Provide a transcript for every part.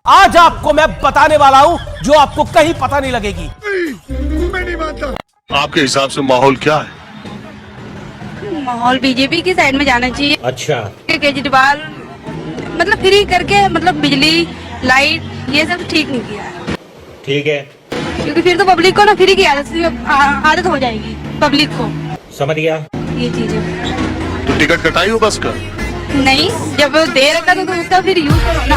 आज आपको मैं बताने वाला हूं जो आपको कहीं पता नहीं लगेगी। मैं नहीं मानता। आपके हिसाब से माहौल क्या है? माहौल बीजेपी की साइड में जाना चाहिए। अच्छा, केजरीवाल मतलब फ्री करके मतलब बिजली लाइट ये सब ठीक नहीं किया है। ठीक है, क्योंकि फिर तो पब्लिक को ना फ्री की आदत हो जाएगी पब्लिक को। समझ गया। ये चीजें तो टिकट कटाई हो बस का? नहीं, जब दे रखा तो उसका फिर यूज करो ना।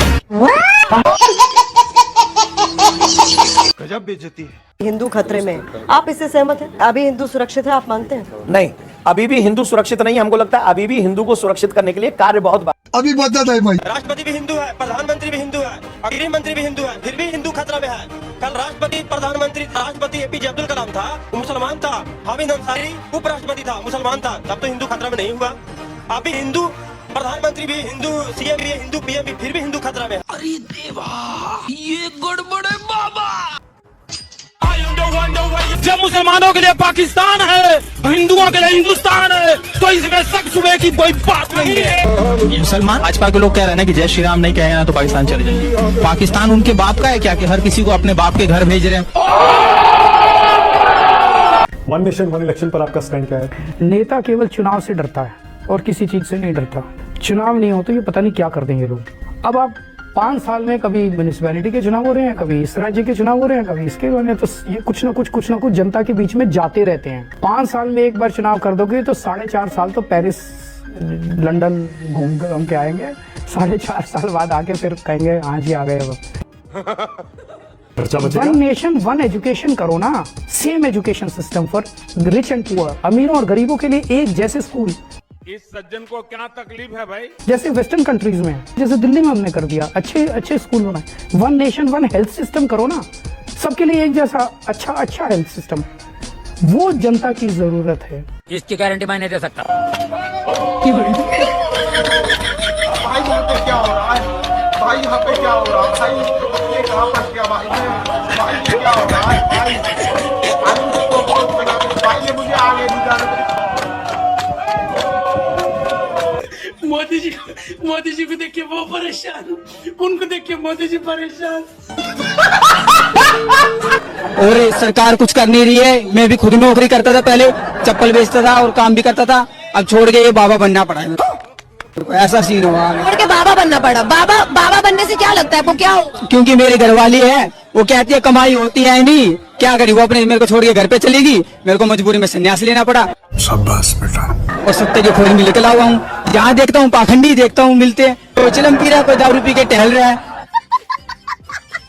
गजब बेइज्जती है। हिंदू खतरे में, आप इससे सहमत हैं? अभी हिंदू सुरक्षित है, आप मानते हैं? नहीं, अभी भी हिंदू सुरक्षित नहीं। हमको लगता है अभी भी हिंदू को सुरक्षित करने के लिए कार्य बहुत अभी बदत है भाई। राष्ट्रपति भी हिंदू है, प्रधानमंत्री भी हिंदू है, गृह मंत्री भी हिंदू है, फिर भी हिंदू खतरा में है। कल राष्ट्रपति एपीजे अब्दुल कलाम था, वो मुसलमान था। हामिद अंसारी उपराष्ट्रपति था, मुसलमान था। तब तो हिंदू खतरा में नहीं हुआ। अभी हिंदू प्रधानमंत्री भी हिंदू, सीएम भी हिंदू, पीएम भी, फिर भी हिंदू खतरा में है। अरे देवा, ये गड़बड़ है बाबा। जब मुसलमानों के लिए पाकिस्तान है, हिंदुओं के लिए हिंदुस्तान है, तो इसमें शक शुबे की कोई बात नहीं है। मुसलमान भाजपा के लोग कह रहे हैं ना कि जय श्री राम नहीं कहेंगे ना तो पाकिस्तान चले जाएंगे। पाकिस्तान उनके बाप का है क्या कि हर किसी को अपने बाप के घर भेज रहे हैं? वन नेशन वन इलेक्शन पर आपका स्टैंड क्या है? नेता केवल चुनाव से डरता है और किसी चीज से नहीं डरता। चुनाव नहीं हो तो ये पता नहीं क्या कर देंगे लोग। अब आप 5 साल में कभी म्यूनिसिपैलिटी के चुनाव हो रहे हैं, कभी इस राज्य के चुनाव हो रहे हैं, कभी इसके हो रहे हैं, तो ये कुछ ना कुछ जनता के बीच में जाते रहते हैं। 5 साल में एक बार चुनाव कर दोगे तो 4.5 साल तो पेरिस लंदन घूम के आएंगे। 4.5 साल बाद आके फिर कहेंगे हाँ जी आ गए। वन नेशन वन एजुकेशन करो ना, same education system for rich and poor, अमीरों और गरीबों के लिए एक जैसे स्कूल। इस सज्जन को क्या तकलीफ है भाई? जैसे वेस्टर्न कंट्रीज में, जैसे दिल्ली में हमने कर दिया, अच्छे स्कूल बनाए। One nation one health system करो ना, सबके लिए एक जैसा अच्छा हेल्थ सिस्टम। वो जनता की जरूरत है। इसकी गारंटी मैं नहीं दे सकता। भाई यहाँ पे क्या हो रहा है? भाई यहाँ पे क्या हो रहा है? भाई ये कहाँ फंस गया भाई? भाई ये क्या हो रहा है? भाई ये मुझे आगे नहीं जाने। मोदी जी को देख के वो परेशान, उनको देख के मोदी जी परेशान। और सरकार कुछ कर नहीं रही है। मैं भी खुद नौकरी करता था, पहले चप्पल बेचता था और काम भी करता था। अब छोड़ के ये बाबा बनना पड़ा है। ऐसा सीन हुआ, छोड़ के बाबा बनना पड़ा। बाबा बनने से क्या लगता है आपको? क्या हो? क्योंकि मेरे घरवाली है, वो कहती है कमाई होती है नहीं, क्या करी वो अपने मेरे को छोड़ के घर पे चलेगी। मेरे को मजबूरी में संन्यास लेना पड़ा। शाबाश बेटा। और सत्ते की खोज में लेकर हुआ हूँ। जहाँ देखता हूँ पाखंडी देखता हूँ मिलते हैं। कोई चिलम पी रहा है, कोई दारू पी के टहल रहा है।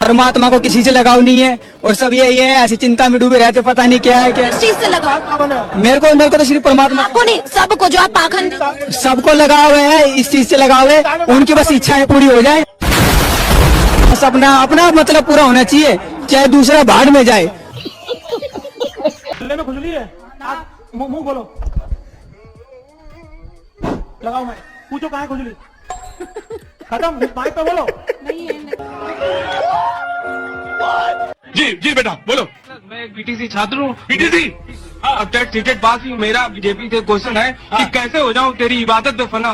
परमात्मा को किसी से लगाव नहीं है और सब यही है, ऐसी चिंता में डूबे रहते, पता नहीं क्या है क्या। किस चीज से लगाव? मेरे को तो सिर्फ परमात्मा आपको नहीं, सबको जो आप पाखंड, सबको लगाव है, इस चीज से लगाव है। उनकी बस इच्छाएं पूरी हो जाए, बस अपना मतलब पूरा होना चाहिए, चाहे दूसरा भाड़ में जाए। में खुजली है, मुंह बोलो, लगाओ। मैं पूछो कहाँ है खुजली? खत्म, माइक पे बोलो। जी बेटा बोलो। मैं एक बीटीसी छात्र हूँ। बीटीसी अब टिकट पास ही। मेरा बीजेपी से क्वेश्चन है कि कैसे हो जाऊँ तेरी इबादत में फना?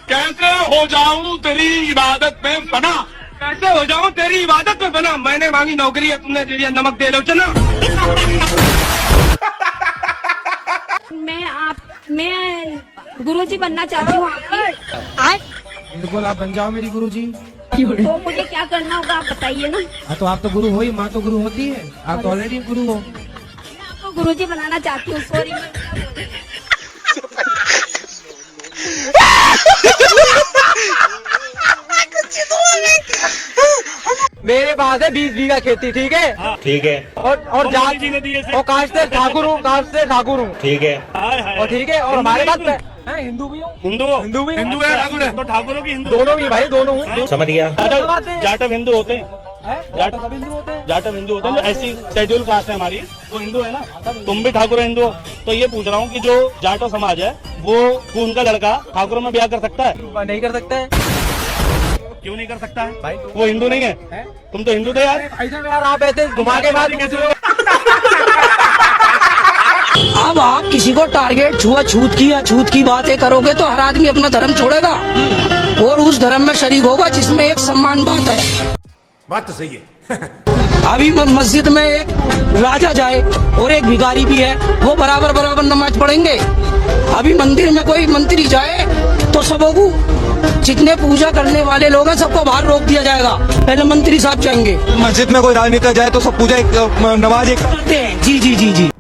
कैसे हो जाऊँ तेरी इबादत में फना? कैसे हो जाऊँ तेरी इबादत में फना? मैंने मांगी नौकरी है, तुमने दे दिया नमक दे लो चना। मैं गुरुजी बनना चाहती हूँ बिल्कुल, आप बन जाओ मेरी गुरुजी। तो मुझे क्या करना होगा आप बताइए ना। हाँ तो आप तो गुरु हो ही, माँ तो गुरु होती है, आप तो ऑलरेडी गुरु हो। मैं आपको गुरुजी बनाना चाहती हूँ। सॉरी। मेरे पास है 20 बीघा खेती, ठीक है? ठीक है। और काश से ठाकुर हूँ, ठीक है? और ठीक है, और हमारे पास हिंदू भी हूँ। हिंदू है, ठाकुर है, तो ठाकुरों की हिंदू दोनों भी भाई, दोनों हूँ। समझ गया। जाटव हिंदू होते हैं। जाटव हिंदू होते हैं, ऐसी शेड्यूल कास्ट है हमारी, वो हिंदू है ना। तुम भी ठाकुर हिंदू हो, तो ये पूछ रहा हूँ कि जो जाटव समाज है वो खून का लड़का ठाकुरों में ब्याह कर सकता है? नहीं कर सकता है। क्यों नहीं कर सकता है? वो हिंदू नहीं है? तुम तो हिंदू थे यार। यार आप ऐसे घुमा के बात अब आप किसी को टारगेट छूत की या छूत की बातें करोगे तो हर आदमी अपना धर्म छोड़ेगा और उस धर्म में शरीक होगा जिसमें एक सम्मान बात है। बात तो सही है। अभी मस्जिद में एक राजा जाए और एक भिखारी भी है, वो बराबर बराबर नमाज पढ़ेंगे। अभी मंदिर में कोई मंत्री जाए तो सबों को, जितने पूजा करने वाले लोग हैं सबको बाहर रोक दिया जाएगा, पहले मंत्री साहब जाएंगे। मस्जिद में कोई राजनेता जाए तो सब पूजा नमाज करते हैं। जी जी जी जी।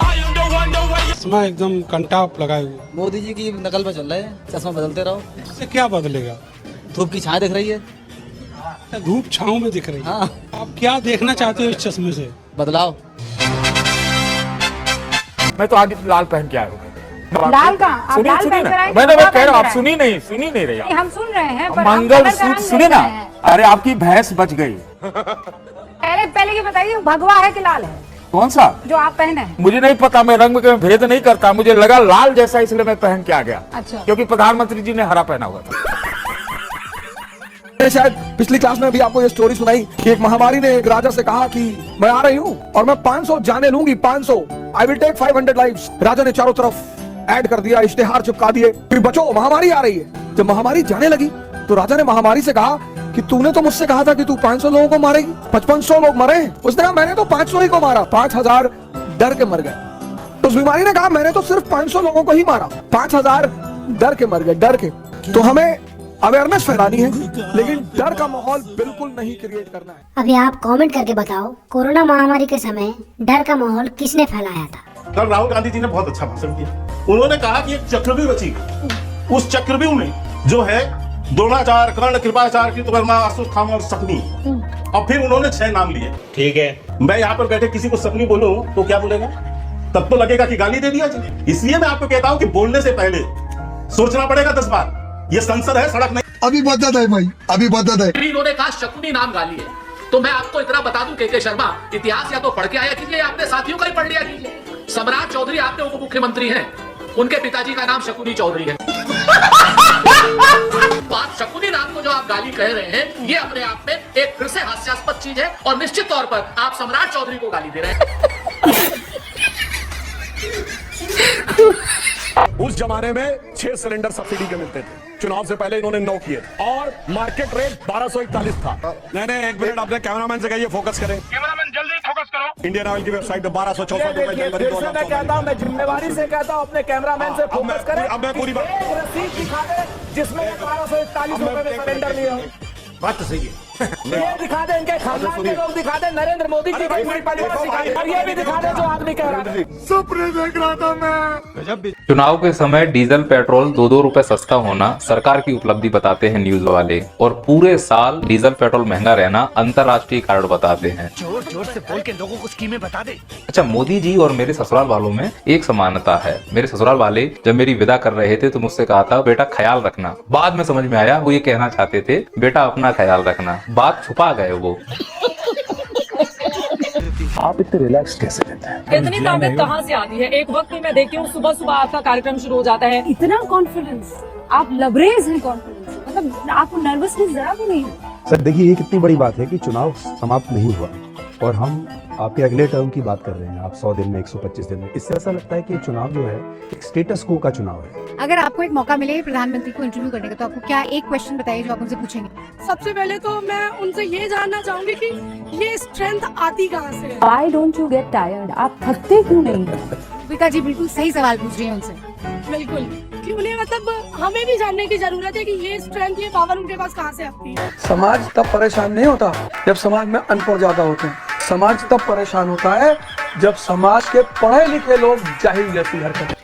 चश्मा एकदम कंटाप लगाए हुए। मोदी जी की नकल पे चल रहे हैं, चश्मा बदलते रहो। इससे क्या बदलेगा? धूप की छाया दिख रही है, धूप छाँव में दिख रही है। हाँ। आप क्या देखना चाहते हो इस चश्मे से? बदलाव। मैं तो आगे लाल पहन के आया हूँ। लाल का आप लाल पहन कर आए? मैं कह रहा हूँ, आप सुनी नहीं रही। हम सुन रहे हैं पर मंगल सूत्र सुने ना। अरे आपकी भैंस बच गई। पहले ये बताइए भगवा है कि लाल है? कौन सा जो आप पहने हैं? मुझे नहीं पता, मैं रंग में भेद नहीं करता, मुझे लगा लाल जैसा इसलिए मैं पहन के आ गया। अच्छा। क्योंकि प्रधानमंत्री जी ने हरा पहना हुआ था। शायद पिछली क्लास में भी आपको ये स्टोरी सुनाई कि एक महामारी ने एक राजा से कहा कि मैं आ रही हूँ और मैं 500 जाने लूंगी, 500 आई विल टेक 500 लाइव्स। राजा ने चारों तरफ ऐड कर दिया, इश्तेहार चिपका दिए कि बचो महामारी आ रही है। जब महामारी जाने लगी तो राजा ने महामारी से कहा कि तूने तो मुझसे कहा था कि तू 500 लोगों को मारेगी, 5500 लोग मरे। उसने कहा मैंने तो 500 ही को मारा, 5000 डर के मर गए। उस बीमारी ने कहा मैंने तो सिर्फ 500 लोगों को ही मारा, 5000 डर के मर गए, डर के। तो हमें अवेयरनेस फैलानी है लेकिन डर का माहौल बिल्कुल नहीं क्रिएट करना है। अभी आप कमेंट करके बताओ, कोरोना महामारी के समय डर का माहौल किसने फैलाया था? कल राहुल गांधी जी ने बहुत अच्छा भाषण दिया। उन्होंने कहा कि एक चक्रव्यूह रचेगा, उस चक्रव्यूह में जो है द्रोणाचार, कर्ण, कृपाचार, कृतवर्मा, अश्वत्थामा और शकुनी। और फिर उन्होंने 6 नाम लिए। ठीक है, मैं यहाँ पर बैठे किसी को शकुनी बोलूं तो क्या बोलेगा? तब तो लगेगा कि गाली दे दिया जाए। इसलिए मैं आपको कहता हूँ कि बोलने से पहले सोचना पड़ेगा 10 बार। ये संसद है, सड़क नहीं। अभी बदत है भाई, अभी बदत है। इन्होंने कहा शकुनी नाम गाली है, तो मैं आपको इतना बता दूं के शर्मा, इतिहास या तो पढ़ के आया कीजिए या अपने साथियों का ही पढ़ लिया कीजिए। सम्राट चौधरी आपके उप मुख्यमंत्री हैं, उनके पिताजी का नाम शकुनी चौधरी है। बात शकुनी नाम को जो आप गाली कह रहे हैं, ये अपने आप में एक फिर से हास्यास्पद चीज है और निश्चित तौर पर आप सम्राट चौधरी को गाली दे रहे हैं। उस जमाने में 6 सिलेंडर सब्सिडी के मिलते थे, चुनाव से पहले इन्होंने 9 किए और मार्केट रेट 1241 था। नहीं, एक मिनट अपने कैमरामैन से कहिए फोकस करें। कैमरामैन जल्दी फोकस करो। इंडियन ऑयल की वेबसाइट पे 1264 रुपए जनवरी 2014। मैं कहता हूँ, मैं जिम्मेवारी से कहता हूँ अपने कैमरामैन से फोकस करें। अब मैं पूरी बात रसीद दिखा दे जिसमें 1241 रुपए में सिलेंडर लिया। बात तो सही है। ये दिखा दे, इनके खानदान के लोग दिखा दे, नरेंद्र मोदी की पूरी परिवार दिखा दे, और ये भी दिखा दे जो आदमी कह रहा है। सपने देख रहा था मैं। चुनाव के समय डीजल पेट्रोल 2-2 रुपए सस्ता होना सरकार की उपलब्धि बताते हैं न्यूज वाले, और पूरे साल डीजल पेट्रोल महंगा रहना अंतर्राष्ट्रीय कारण बताते हैं। जोर से बोल के लोगों को स्कीमें बता दे। अच्छा, मोदी जी और मेरे ससुराल वालों में एक समानता है। मेरे ससुराल वाले जब मेरी विदा कर रहे थे तो मुझसे कहा था बेटा ख्याल रखना। बाद में समझ में आया वो ये कहना चाहते थे बेटा अपना ख्याल रखना। बात छुपा गए वो। आप इतने रिलैक्स कैसे रहते हैं? इतनी ताकत कहाँ से आती है? एक वक्त में मैं देखती हूँ सुबह सुबह आपका कार्यक्रम शुरू हो जाता है, इतना कॉन्फिडेंस, आप लबरेज हैं कॉन्फिडेंस, मतलब आपको नर्वसनेस जरा भी नहीं है। सर देखिए, ये कितनी बड़ी बात है कि चुनाव समाप्त नहीं हुआ और हम आपके अगले टर्म की बात कर रहे हैं। आप 100 दिन में, 125 दिन में, इससे ऐसा लगता है कि चुनाव जो है एक स्टेटस को का चुनाव है। अगर आपको एक मौका मिले प्रधानमंत्री को इंटरव्यू करने का, तो आपको क्या एक क्वेश्चन बताइए जो आप उनसे पूछेंगे? सबसे पहले तो मैं उनसे ये जानना चाहूंगी कि ये स्ट्रेंथ आती कहाँ से है? Why don't you get tired? आप थकते क्यों नहीं? विका जी बिल्कुल सही सवाल पूछ रही है उनसे। बिल्कुल, कि उन्हें मतलब हमें भी जानने की जरूरत है कि ये स्ट्रेंथ, ये पावर उनके पास कहाँ से आती है। समाज तब परेशान नहीं होता जब समाज में अनपढ़ ज्यादा होते हैं। समाज तब परेशान होता है जब समाज के पढ़े लिखे लोग जाहिल जैसी हरकत।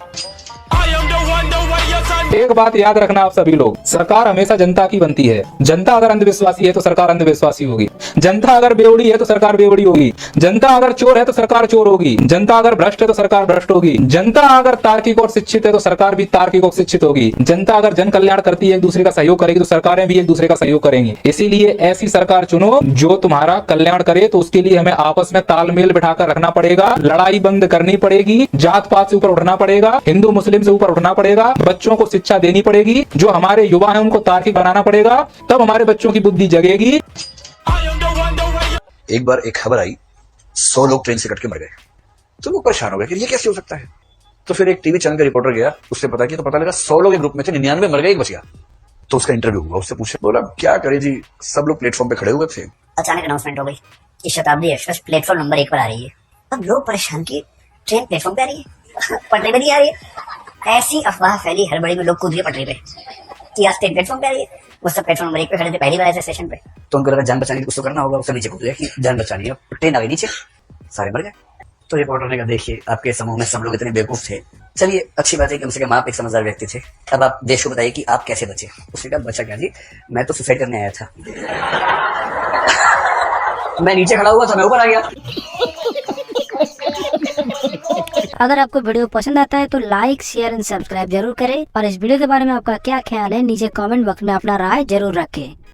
एक बात याद रखना आप सभी लोग, सरकार हमेशा जनता की बनती है। जनता अगर अंधविश्वासी है तो सरकार अंधविश्वासी होगी। जनता अगर बेवड़ी है तो सरकार बेवड़ी होगी। जनता अगर चोर है तो सरकार चोर होगी। जनता अगर भ्रष्ट है तो सरकार भ्रष्ट होगी। जनता अगर तार्किक और शिक्षित है तो सरकार भी तार्किक और शिक्षित होगी। जनता अगर जन कल्याण करती है, एक दूसरे का सहयोग करेगी, तो सरकारें भी एक दूसरे का सहयोग करेंगी। इसीलिए ऐसी सरकार चुनो जो तुम्हारा कल्याण करे। तो उसके लिए हमें आपस में तालमेल बिठाकर रखना पड़ेगा, लड़ाई बंद करनी पड़ेगी, जात पात से ऊपर उठना पड़ेगा, हिंदू मुस्लिम से ऊपर उठना पड़ेगा, बच्चों को शिक्षा देनी पड़ेगी, जो हमारे युवा हैं उनको तार्किक बनाना पड़ेगा, तब हमारे बच्चों की बुद्धि जगेगी। एक बार एक खबर आई, 100 लोग ट्रेन से कट के मर गए। तो वो परेशान हो गया कि ये कैसे हो सकता है। तो फिर एक टीवी चैनल का रिपोर्टर गया, उससे पता किया तो पता लगा 100 लोग एक ग्रुप में थे, 99 मर गए, एक बच गया। तो उसका इंटरव्यू हुआ, उससे पूछे, बोला क्या करे जी, सब लोग प्लेटफॉर्म पे खड़े हुए थे, अचानक अनाउंसमेंट हो गई कि शताब्दी एक्सप्रेस प्लेटफॉर्म नंबर 1 पर आ रही है। अब लोग परेशान कि ट्रेन प्लेटफॉर्म पे आ रही है, पटरी पे नहीं आ रही है। ऐसी अफवाह फैली, हड़बड़ी में लोग कूद गए पटरी पे कि आज ट्रेन प्लेटफॉर्म पे आ रही है। वो सब प्लेटफॉर्म नंबर 1 पे खड़े थे, पहली बार ऐसे स्टेशन पे। तो उनको लगा जान बचाने की कुछ तो करना होगा, उससे नीचे कूद गया कि जान बचानी है। ट्रेन आ गई नीचे, सारे मर गए। तो रिपोर्टर ने कहा देखिए आपके समूह में सब लोग इतने बेवकूफ थे, चलिए अच्छी बात है कम से कम आप एक समझदार व्यक्ति थे, अब आप देश को बताइए कि आप कैसे बचे। उसने कहा बचा क्या जी, मैं तो सुसाइड करने आया था। मैं नीचे खड़ा हुआ था, मैं ऊपर आ गया। अगर आपको वीडियो पसंद आता है तो लाइक, शेयर एंड सब्सक्राइब जरूर करें और इस वीडियो के बारे में आपका क्या ख्याल है नीचे कमेंट बॉक्स में अपना राय जरूर रखें।